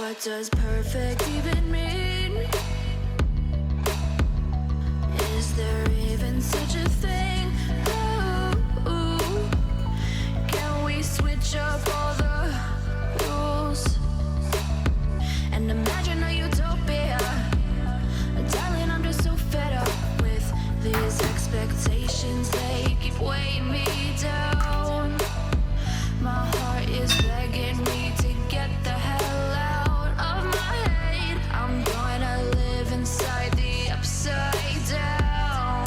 What does perfect even mean? Is there even such a thing? Ooh, can we switch up all the rules and imagine a utopia? Darling, I'm just so fed up with these expectations. They keep weighing me down. My heart is begging me to get the hell out of my head. I'm gonna live inside the upside down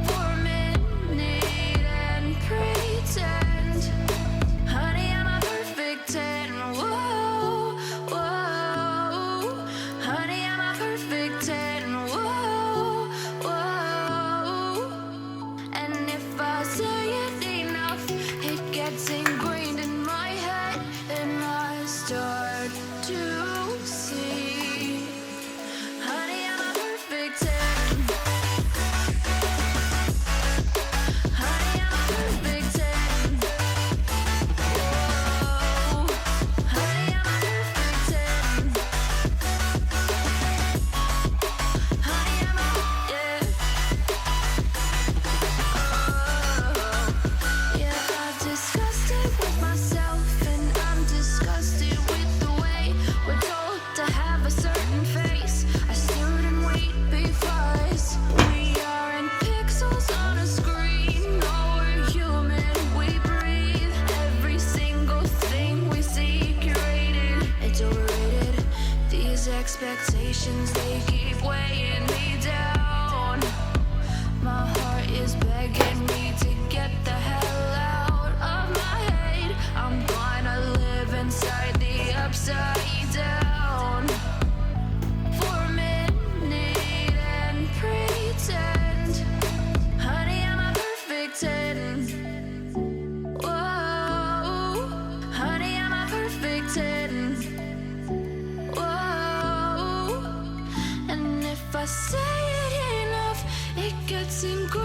for a minute and pretend, honey, I'm a perfect 10. Whoa, whoa, honey, I'm a perfect 10. Whoa, whoa, and if I say it enough, it gets ingrained in my head, and I start to see, honey, I'm a perfect 10. Honey, I'm a perfect 10. Whoa, honey, I'm a perfect 10. Honey, I'm a, yeah. Yeah, I've discussed it with myself, and I'm disgusted with the way we're told to have a certain face, a certain weight because we aren't pixels on a screen. No, we're human, we breathe. Every single thing we see curated, it's overrated. These expectations, they keep weighing me down. My heart is begging me to get the hell out of my head. I'm gonna live inside the upside down for a minute and pretend, honey, I'm a perfect 10. Whoa, honey, I'm a perfect 10. Whoa, and if I say it enough, it gets ingrained